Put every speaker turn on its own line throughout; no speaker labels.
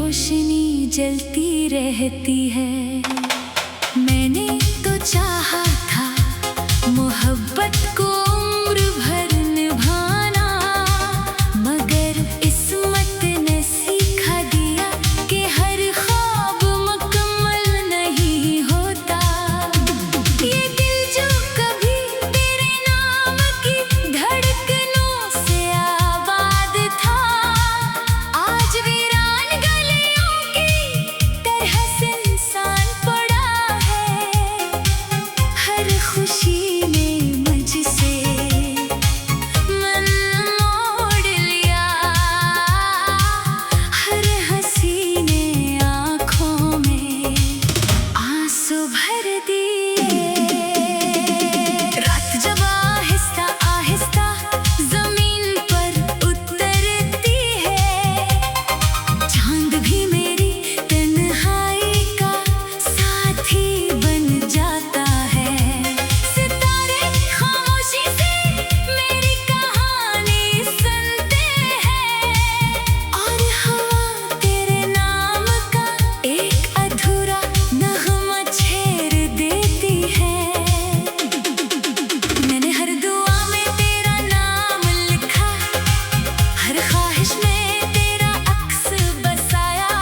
रोशनी जलती रहती है। मैंने तो चाहा था मोहब्बत को उम्र भर निभाना, मगर किस्मत ने सिखा दिया कि हर ख्वाब मुकम्मल नहीं होता। ये दिल जो कभी तेरे नाम की धड़कनों से आबाद था, आज वीरान गलियों की तरह सुनसान पड़ा है। हर खुशी ने मुझसे मन मोड़ लिया, हर हंसी ने आँखों में आंसू भर दिए। रात जब आहिस्ता आहिस्ता जमीन पर उतरती है, चांद भी मेरी तन्हाई का साथी बन जाता है। सितारे खामोशी से मेरी कहानी सुनते हैं, और हवा तेरे नाम का एक अधूरा नगमा छेड़ देती है। मैंने हर दुआ में तेरा नाम लिखा, हर ख्वाहिश में तेरा अक्स बसाया,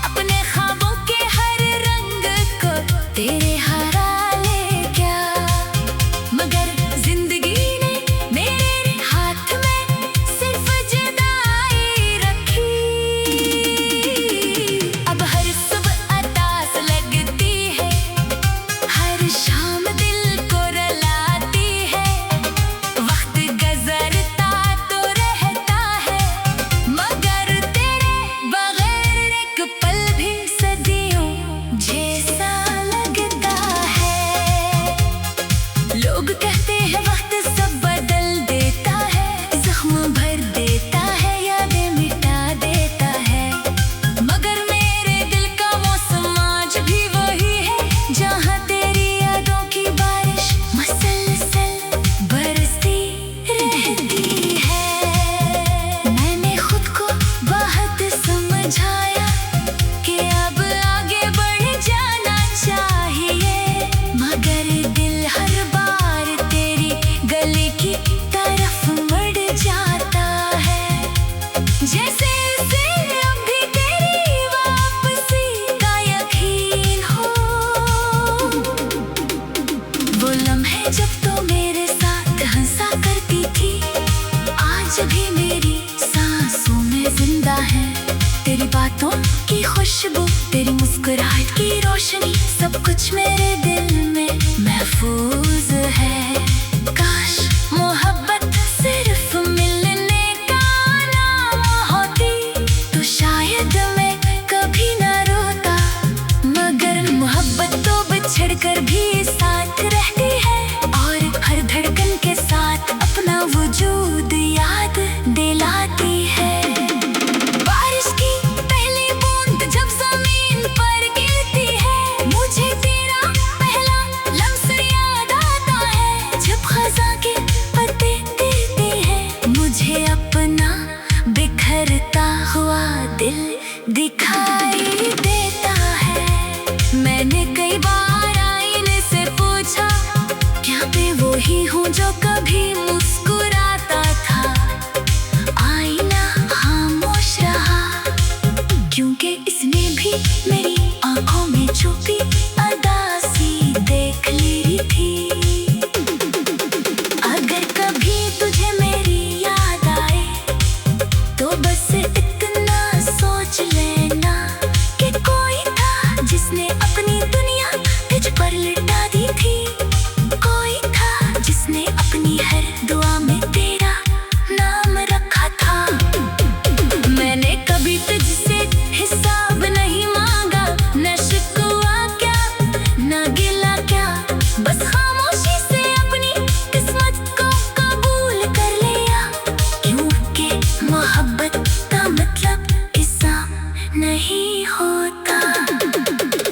अपने ख्वाबों के हर रंग को तेरे हरा ले गया। मगर जिंदगी ने मेरे हाथ में सिर्फ जुदाई रखी। अब हर सुबह अतास लगती है, हर शाम दिल को रुलाती है। वक्त गुजरता तो रहता है, मगर तेरे बगैर एक पल भी सदियों जैसा लगता है। लोग कहते हैं वक्त सब बदल देता है, जख्म भर देता है, यादें मिटा देता है, मगर मेरे दिल का मौसम आज भी वही है, जहाँ तेरी यादों की बारिश मुसलसल बरसती रहती है। मैंने खुद को बहुत समझाया कि अब आगे बढ़ जाना चाहिए, मगर दिल हर बार तेरी गली की तरफ मुड़ जाता है। जैसे उसे अब भी तेरी वापसी का यकीन हो। वो लम्हे जब तो मेरे साथ हंसा करती थी, आज भी मेरी सांसों में जिंदा है। तेरी बातों की खुशबू, तेरी मुस्कुराहट की रोशनी, सब कुछ मेरे दिल में महफूज है। काश मोहब्बत सिर्फ मिलने का नाम होती, तो शायद मैं कभी न रोता, मगर मोहब्बत तो बिछड़ कर भी साथ रहती है, और हर धड़कन के साथ अपना वजूद याद दिलाती है। बारिश की पहली बूंद जब जमीन पर गिरती है, मुझे तेरा पहला लम्स याद आता है। जब खज़ां के पत्ते गिरते हैं, मुझे अपना बिखरता हुआ दिल दिखाई देता है। मैंने कई बार आईने से पूछा, क्या मैं वही हूँ जो कभी मुस्कुराता था? आईना खामोश रहा, क्योंकि इसने भी मेरी आंखों में छुपी अदासी देख ली थी। अगर कभी तुझे मेरी याद आए, तो बस इतना सोच लेना कि कोई था जिसने अपनी दुनिया तुझ पर लुटा दी थी। कोई था जिसने अपनी हर दुआ में तेरा नाम रखा था। मैंने कभी तुझसे हिसाब नहीं मांगा, न शिकवा क्या न गिला क्या, बस खामोशी से अपनी किस्मत को कबूल कर लिया, क्योंकि मोहब्बत का मतलब ऐसा नहीं होता।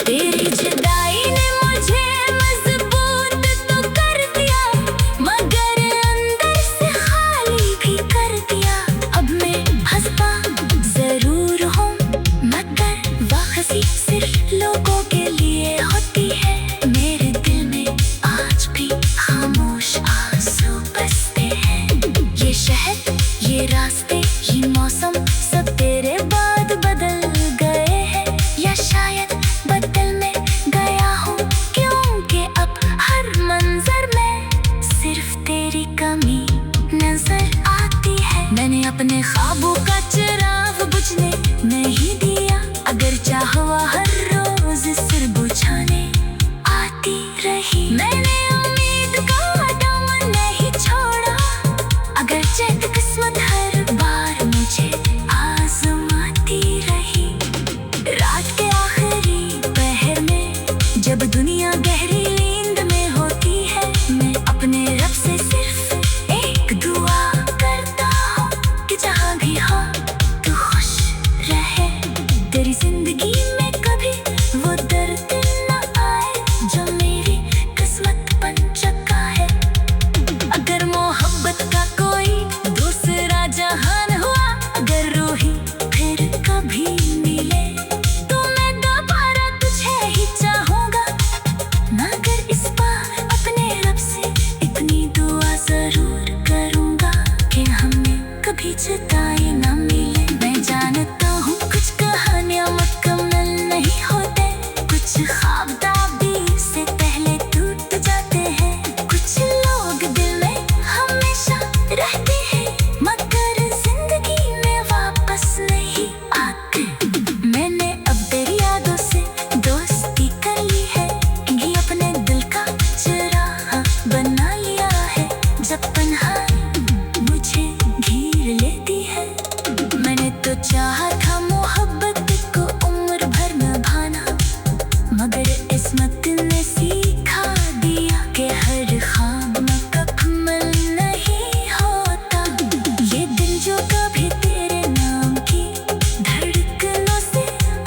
तेरी जुदाई ने मुझे मजबूत तो कर दिया, मगर अंदर से खाली भी कर दिया। अब मैं हंसता जरूर हूँ, मगर अगर चाहो हर रोज सिर बुझाने आती रही। मैंने उम्मीद का दामन नहीं छोड़ा, अगर चैत किस्मत हर बार मुझे आजमाती रही। रात के आखिरी पहर में जब दुनिया गहरी नींद में होती है, मैं अपने रब से सिर्फ एक दुआ करता हूँ कि जहाँ भी हो तू खुश रहे। तेरी जिंदगी में कभी वो दर्द न आए जो मेरी किस्मत बन चुका है। अगर मोहब्बत का कोई दूसरा जहान हुआ, अगर रूही फिर कभी मिले, तो मैं दोबारा तुझे ही चाहूंगा। ना कर इस बार अपने रब से इतनी दुआ जरूर करूंगा कि हमें कभी जुदाई ना मिले। मैं जानता हूँ कुछ कहानियां मुकम्मल नहीं होते, कुछ ख्वाब ताबीर से पहले टूट जाते हैं, कुछ लोग दिल में हमेशा रहते हैं मगर जिंदगी में वापस नहीं आते। मैंने अब तेरी यादों से दोस्ती कर ली है, ये अपने दिल का चराहा बना लिया है। जब तन्हाई मुझे घेर लेती है, मैंने तो चाहा था मोहब्बत को उम्र भर निभाना, मगर किस्मत ने सिखा दिया कि हर ख्वाब मुकम्मल नहीं होता। ये दिल जो कभी तेरे नाम की धड़कनों से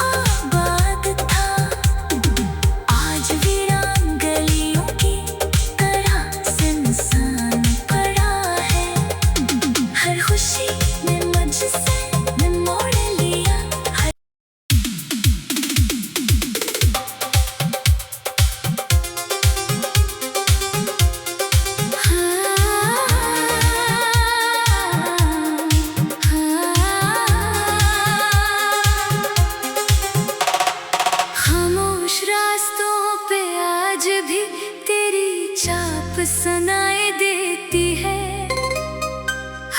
आबाद था, आज वीरान गलियों की तरह सुनसान पड़ा है। हर खुशी ने मुझसे मोड़ लिया, खामोश रास्तों पे आज भी तेरी चाप सुनाई देती है।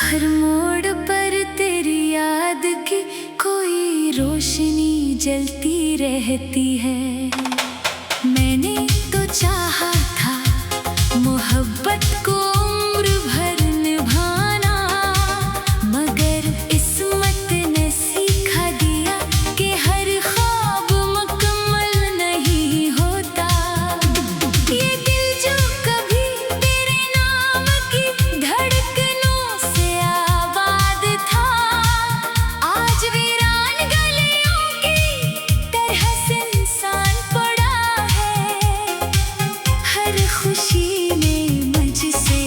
हर मोड़ पर तेरी याद की कोई रोशनी जलती रहती है। मैंने तो चाहा था मोहब्बत को उम्र भर निभाना, मगर किस्मत ने सिखा दिया कि हर ख्वाब मुकम्मल नहीं होता। ये दिल जो कभी तेरे नाम की धड़कनों से आबाद था, आज वीरान गलियों की तरह सुनसान पड़ा है। हर खुशी ने मुझसे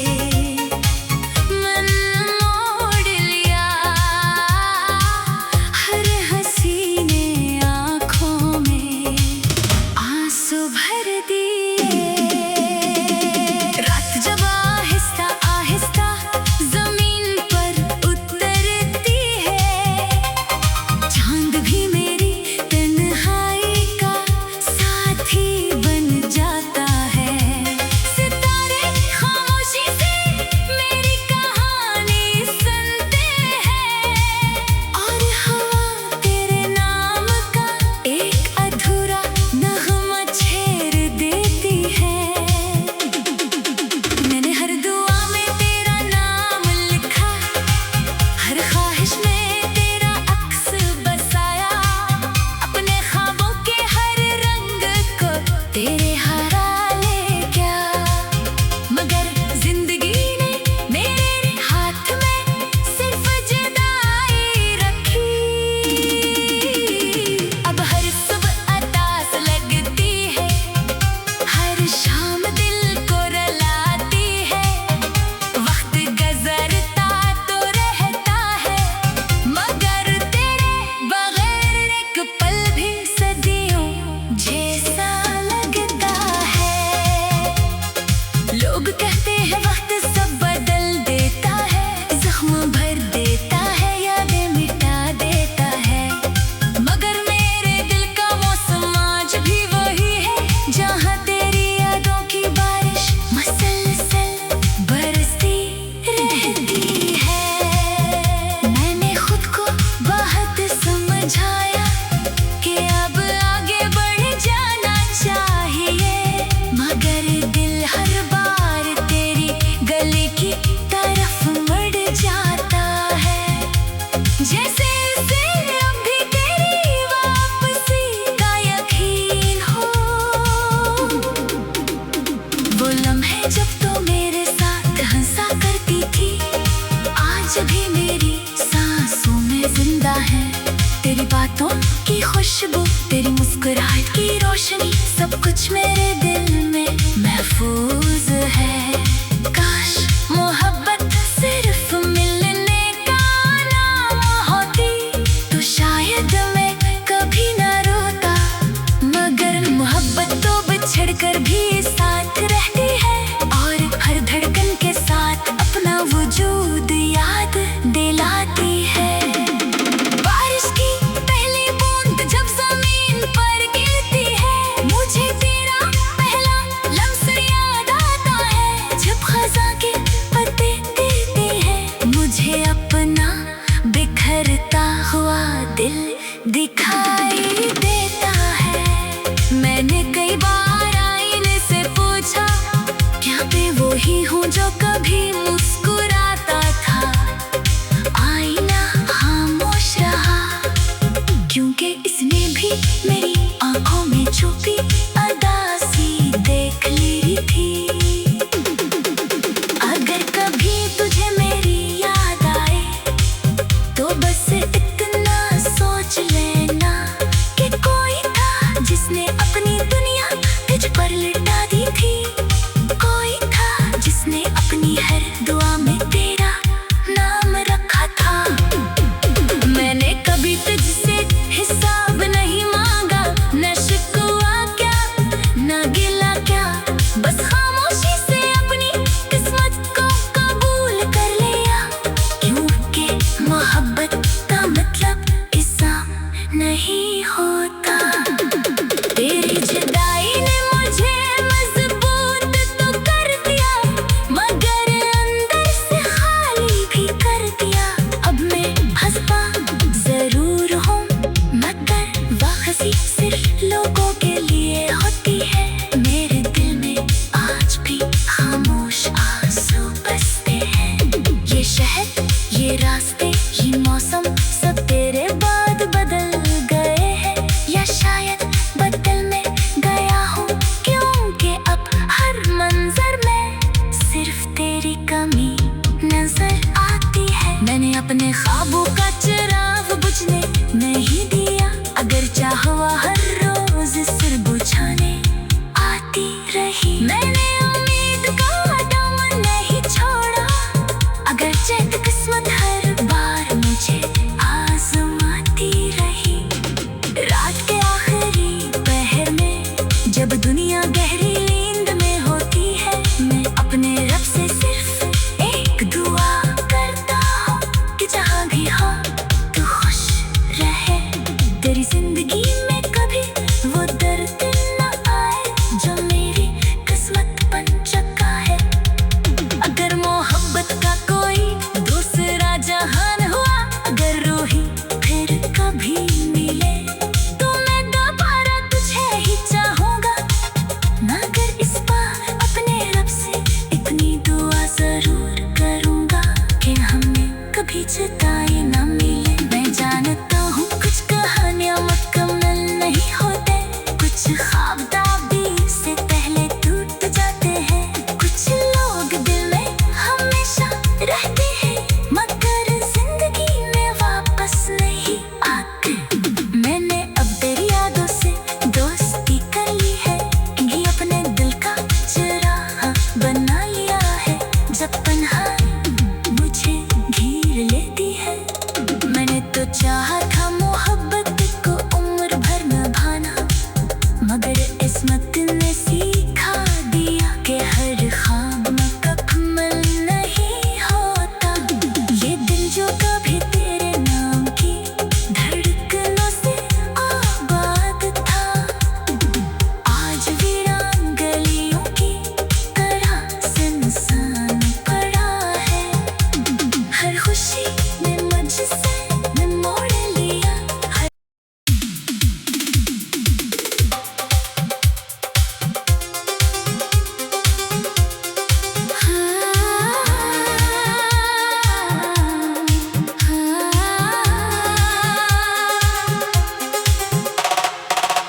सब कुछ मेरे दिल में महफूज है। काश मोहब्बत सिर्फ मिलने का नाम होती तो शायद मैं कभी न रोता, मगर मोहब्बत तो बिछड़ कर भी साथ रहती है और हर धड़कन के साथ अपना वजूद याद दिलाती है। बारिश की पहली बूंद जब जमीन पर गिरती है, मुझे तेरा पहला लम्स याद आता है। जब खज़ां के पत्ते गिरते हैं, मुझे अपना बिखरता हुआ दिल दिखाई देता है। मैंने कई बार आईने से पूछा, क्या मैं वही हूँ जो कभी मुस्कुराता था? आईना खामोश रहा, क्योंकि इसने भी मेरी आंखों में छुपी अदासी देख ली थी। अगर कभी तुझे मेरी याद आए तो बस इतना सोच लेना कि कोई था जिसने अपनी दुनिया तुझ पर लुटा दी थी। कोई था जिसने अपनी हर दुआ में तेरा नाम रखा था। मैंने कभी तुझसे हिसाब नहीं मांगा, न शिकवा क्या न गिला क्या, बस खामोशी से अपनी किस्मत को कबूल कर लिया। क्योंकि मोहब्बत का मतलब इल्ज़ाम नहीं होता। तेरी जुदाई ने मुझे मजबूत तो कर दिया, मगर अंदर से खाली भी कर दिया। अब मैं हंसता जरूर हूँ, मगर वह हंसी सिर्फ लोगों के लिए होती है। मेरे दिल में आज भी खामोश आंसू बसते हैं। ये शहर, ये रास्ते, ये मौसम सब तेरे बाद बदल गए हैं, या शायद बदल में गया हूँ, क्योंकि अब हर मंजर में सिर्फ तेरी कमी नजर आती है। मैंने अपने ख्वाबों का चिराग बुझने नहीं दिया, अगर चाहा हर रोज सिर बुझाने आती रही। मैंने उम्मीद का दामन नहीं छोड़ा, अगर चैत किस्मत हर बार मुझे आजमाती रही। रात के आखिरी पहर में जब दुनिया गहरी नींद में होती है, मैं अपने रब से सिर्फ एक दुआ करता हूँ कि जहाँ भी हो तू खुश रहे। तेरी जिंदगी में कभी वो दर्द न आए जो मेरी किस्मत बन चुका है। अगर मोहब्बत का कोई दूसरा जहान हुआ, अगर रूही फिर कभी मिले तो मैं दोबारा तुझे ही चाहूँगा, मगर इस बार अपने रब से इतनी दुआ जरूर करूँगा कि हमें कभी जुदाई न मिले। मैं जानता हूँ कुछ कहानियाँ मुकम्मल नहीं होते, कुछ ख्वाब दाबी से पहले टूट जाते हैं, कुछ लोग दिल में हमेशा रहते हैं मगर जिंदगी में वापस नहीं आते। मैंने अब तेरी यादों से दोस्ती कर ली है, ये अपने दिल का चिराग बना लिया है। जब तन्हाई मुझे घेर लेती है, मैंने तो चाहा था मोहब्बत को उम्र भर निभाना, मगर किस्मत ने सिखा दिया कि हर ख्वाब मुकम्मल नहीं होता। ये दिल जो कभी तेरे नाम की धड़कनों से आबाद था, आज वीरान गलियों की तरह सुनसान पड़ा है। हर खुशी ने मुझसे मोड़ लिया।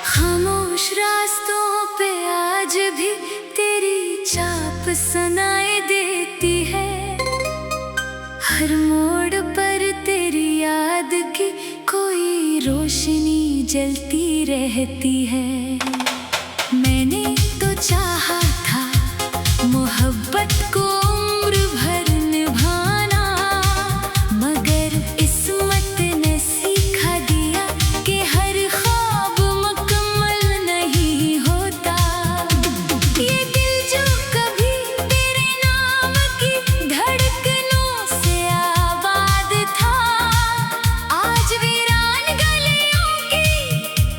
खामोश रास्तों पे आज भी तेरी छाप सुनाई देती है, हर मोड़ पर तेरी याद की कोई रोशनी जलती रहती है। मैं चाहा था मोहब्बत को उम्र भर निभाना, मगर किस्मत ने सिखा दिया कि हर ख्वाब मुकम्मल नहीं होता। ये दिल जो कभी तेरे नाम की धड़कनों से आबाद था, आज वीरान गलियों की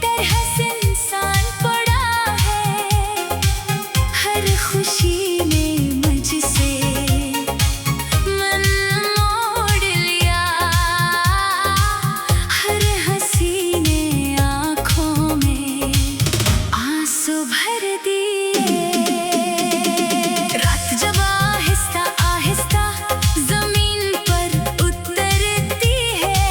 तरह सुनसान पड़ा है। हर खुशी ने मुझसे मन मोड़ लिया, हर हंसी ने आँखों में आंसू भर दिए। रात जब आहिस्ता आहिस्ता जमीन पर उतरती है,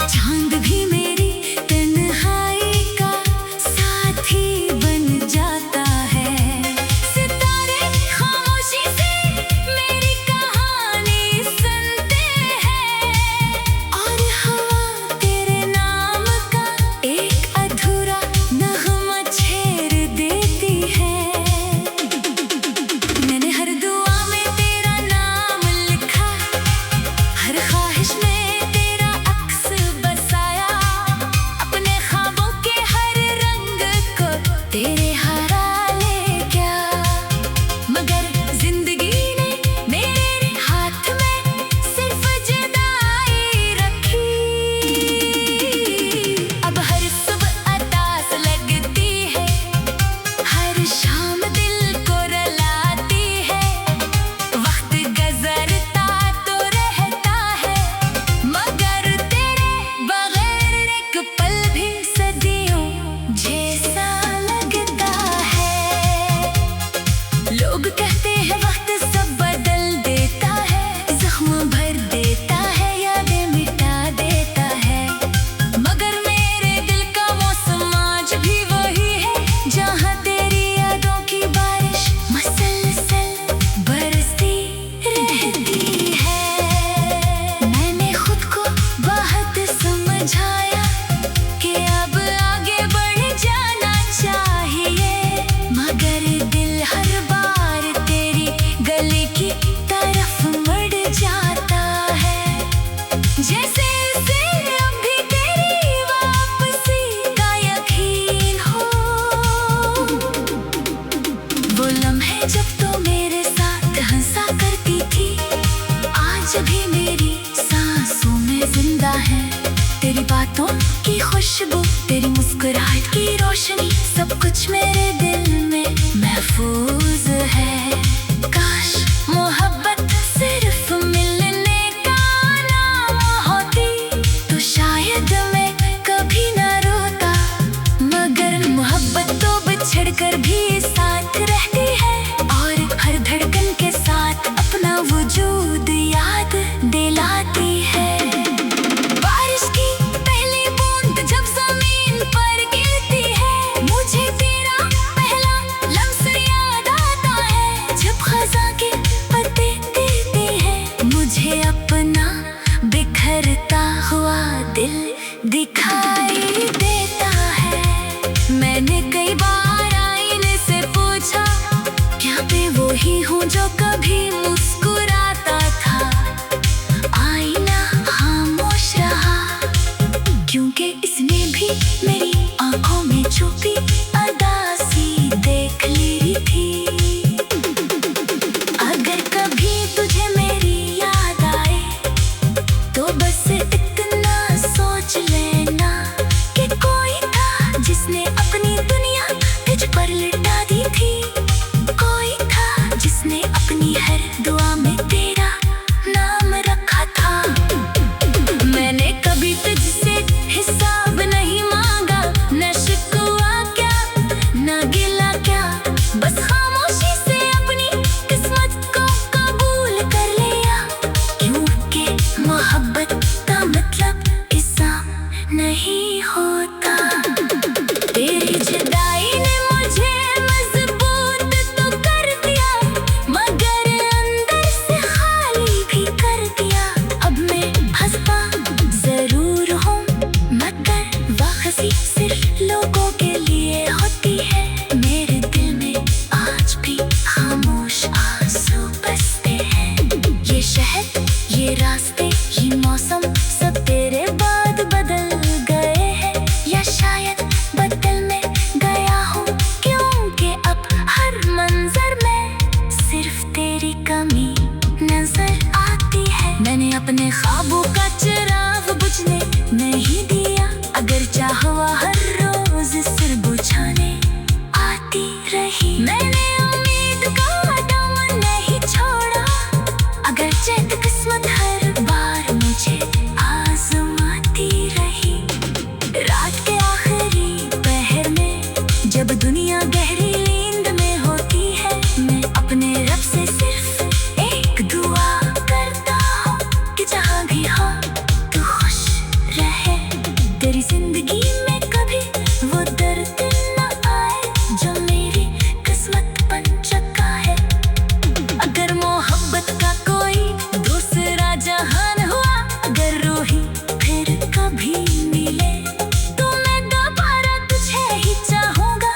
चांद भी मेरी तन्हाई का साथी बन जाता है। सितारे खामोशी से मेरी कहानी सुनते हैं, और हवा तेरे नाम का एक अधूरा नगमा छेड़ देती है। मैंने हर दुआ में तेरा नाम लिखा, हर ख्वाहिश में तेरा अक्स बसाया, अपने ख्वाबों के हर रंग को तेरे हरा ले क्या। मगर जिंदगी ने मेरे हाथ में सिर्फ जुदाई रखी। अब हर सुबह अतास लगती है, हर शाम दिल को रुलाती है। वक्त गुजरता तो रहता है, मगर तेरे बगैर एक पल भी सदियों जैसा लगता है। लोग कहते हैं वक्त सब बदल देता है, जख्म भर देता है, यादें मिटा देता है, मगर मेरे दिल का मौसम आज भी वही है, जहाँ तेरी यादों की बारिश मसलसल बरसती रहती है। मैंने खुद को बहुत समझाया कि अब आगे बढ़ जाना चाहिए, मगर दिल हर बार तेरी गली की तरफ मुड़ जाता है। जैसे उसे अभी तेरी वापसी का यकीन हो। वो लम्हे जब तो मेरे साथ हंसा करती थी, आज भी मेरी सांसों में जिंदा है। तेरी बातों की खुशबू, तेरी मुस्कुराहट की रोशनी, सब कुछ मेरे दिल में महफूज है। काश मोहब्बत सिर्फ मिलने का नाम होती, तो शायद मैं कभी ना रोता, मगर मोहब्बत तो बिछड़ कर भी साथ रहती है, और हर धड़कन के साथ अपना वजूद याद दिलाती है। बारिश की पहली बूंद जब जमीन पर गिरती है, मुझे तेरा पहला लम्स याद आता है। जब खज़ां के पत्ते गिरते हैं, मुझे अपना बिखरता हुआ दिल दिखाई देता है। मैंने कई बार आईने से पूछा, क्या मैं वही हूँ जो कभी मुस्कुराता था। आईना खामोश रहा, क्योंकि इसने भी मेरी आंखों में छुपी अदासी देख ली थी। अगर कभी तुझे मेरी याद आए, तो बस इतना सोच लेना कि कोई था जिसने अपनी दुनिया तुझ पर लुटा दी थी। कोई था जिसने अपनी हर दुआ में तेरा नाम रखा था। मैंने कभी तुझसे हिसाब नहीं मांगा, न शिकवा क्या न गिला क्या, बस खामोशी से अपनी किस्मत को कबूल कर लिया। क्योंकि मोहब्बत का मतलब इल्जाम नहीं होता। तेरी जुदाई ने मुझे मजबूत तो कर दिया, मगर अंदर से खाली भी कर दिया। अब मैं हंसता जरूर हूँ, मगर वाकई सिर्फ लोगों के लिए होती है, मेरे दिल शायद बदल में गया हूँ, क्योंकि अब हर मंजर में सिर्फ तेरी कमी नजर आती है। मैंने अपने ख्वाबों का चिराग बुझने नहीं दिया, अगर चाहा हर रोज सिर बुझाने आती रही। मैंने उम्मीद का दामन नहीं छोड़ा, अगर चैत किस्मत हर बार मुझे आजमाती रही। रात के आखिरी पहर में जब दुनिया गहरी नींद में होती है, मैं अपने रब से सिर्फ एक दुआ करता हूँ कि जहाँ भी हो तू खुश रहे। तेरी जिंदगी में कभी वो दर्द न आए जो मेरी किस्मत बन चुका है। अगर मोहब्बत का कोई दूसरा जहान हुआ, अगर रूही फिर कभी मिले, तो मैं दोबारा तुझे ही चाहूंगा।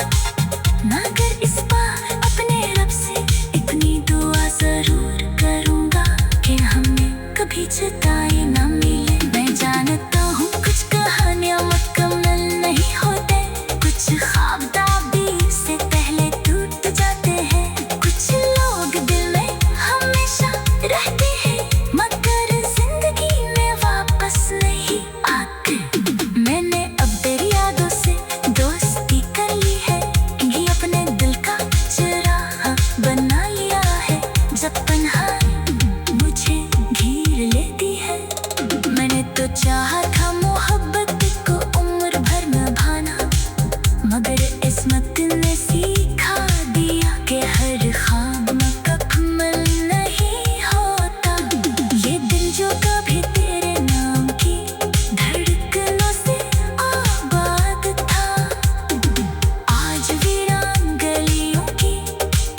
मगर इस बार अपने रब से इतनी दुआ जरूर करूंगा कि हमें कभी जुदाई न मिले। मैं जानता हूँ कुछ कहानियां मुकम्मल नहीं होते, कुछ ख्वाब ताबीर से पहले टूट जाते हैं, कुछ लोग दिल में हमेशा रहते हैं मगर जिंदगी में वापस नहीं आते। मैंने अब तेरी यादों से दोस्ती कर ली है, इन्हीं अपने दिल का चिराग बना लिया है। जब तन्हाई मुझे घेर लेती है, मैंने तो चाहा था मोहब्बत को उम्र भर निभाना, मगर किस्मत ने सिखा दिया कि हर ख्वाब मुकम्मल नहीं होता। ये दिल जो कभी तेरे नाम की धड़कनों से आबाद था, आज वीरान गलियों की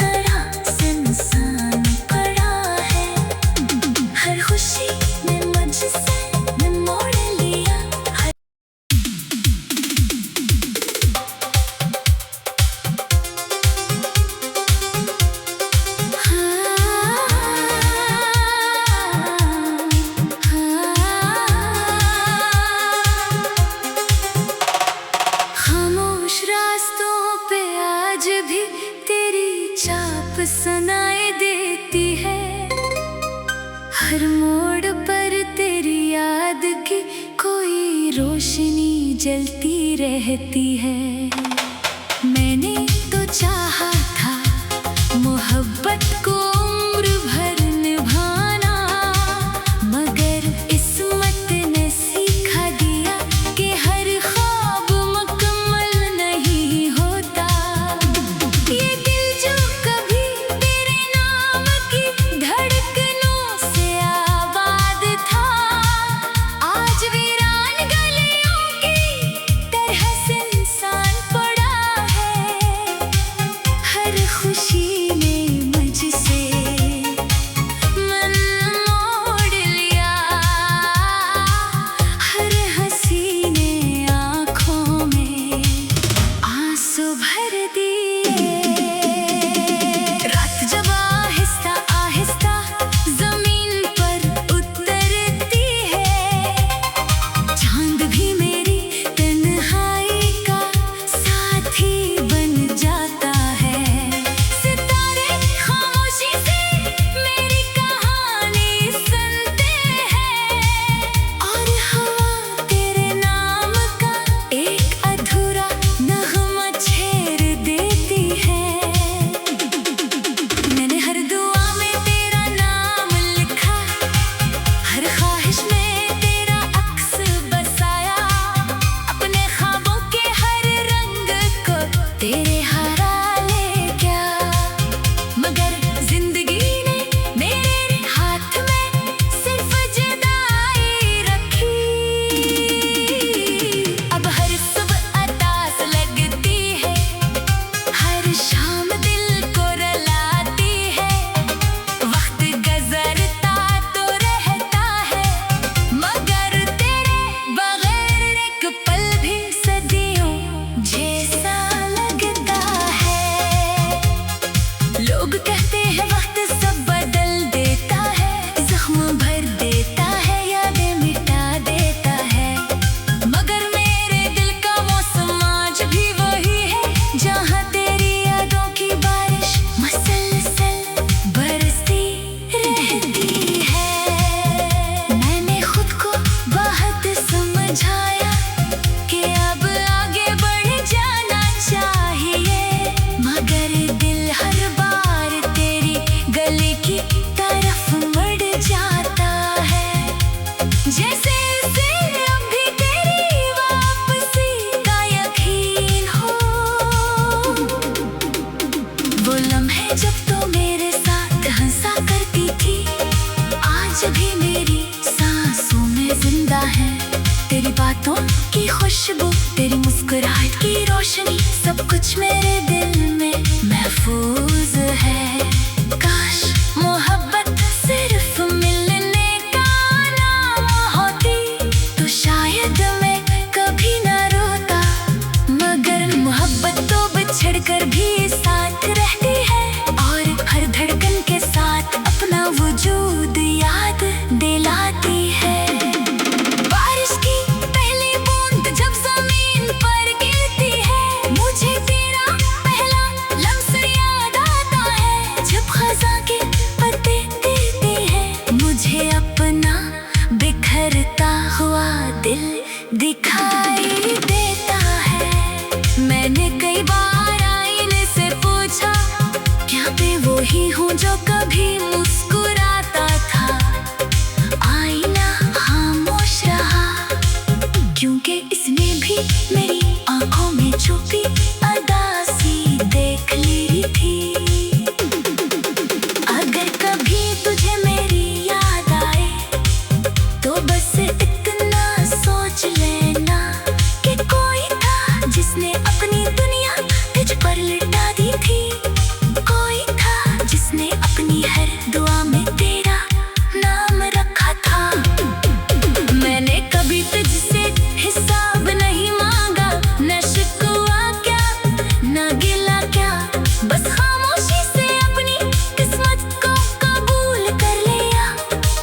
तरह सुनसान पड़ा है। हर खुशी ने मुझसे मोड़ लिया, खामोश रास्तों पे आज भी तेरी छाप सुनाई देती है। हर मोड़ पर तेरी याद की कोई रोशनी जलती रहती है। मैंने तो चाहा था मोहब्बत को उम्र भर निभाना, मगर किस्मत ने सिखा दिया कि हर ख्वाब मुकम्मल नहीं होता। ये दिल जो कभी तेरे नाम की धड़कनों से आबाद था, आज वीरान गलियों की तरह सुनसान पड़ा है। हर खुशी ने मुझसे मुस्कुराहट की रोशनी, सब कुछ मेरे दिल में महफूज है। काश मोहब्बत सिर्फ मिलने का नाम होती तो शायद मैं कभी न रोता, मगर मोहब्बत तो बिछड़ कर भी साथ रहती है और हर धड़कन के साथ अपना वजूद याद दिलाती है। बारिश की पहली बूंद जब जमीन पर गिरती है, मुझे तेरा पहला लम्स याद आता है। जब खज़ां के पत्ते गिरते हैं, मुझे अपना बिखरता हुआ दिल दिखाई देता है। मैंने कई बार आईने से पूछा, क्या मैं वही हूँ जो कभी मुस्कुराता था? आईना खामोश रहा, क्योंकि इसने भी मेरी आंखों में छुपी अदासी देख ली थी। अगर कभी तुझे मेरी याद आए तो बस इतना सोच लेना कि कोई था जिसने अपनी दुनिया तुझ पर लुटा दी थी। कोई था जिसने अपनी हर दुआ में तेरा नाम रखा था। मैंने कभी तुझसे हिसाब नहीं मांगा, न शिकवा क्या न गिला क्या, बस खामोशी से अपनी किस्मत को कबूल कर लिया।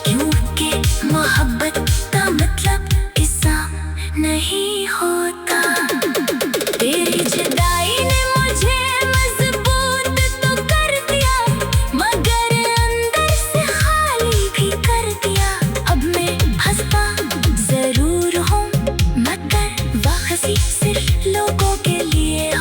क्योंकि मोहब्बत का मतलब ऐसा नहीं होता। तेरी जुदाई ने मुझे मजबूत तो कर दिया, मगर अंदर से खाली भी कर दिया। अब मैं हंसता जरूर हूँ, मगर वाकई सिर्फ लोगों के लिए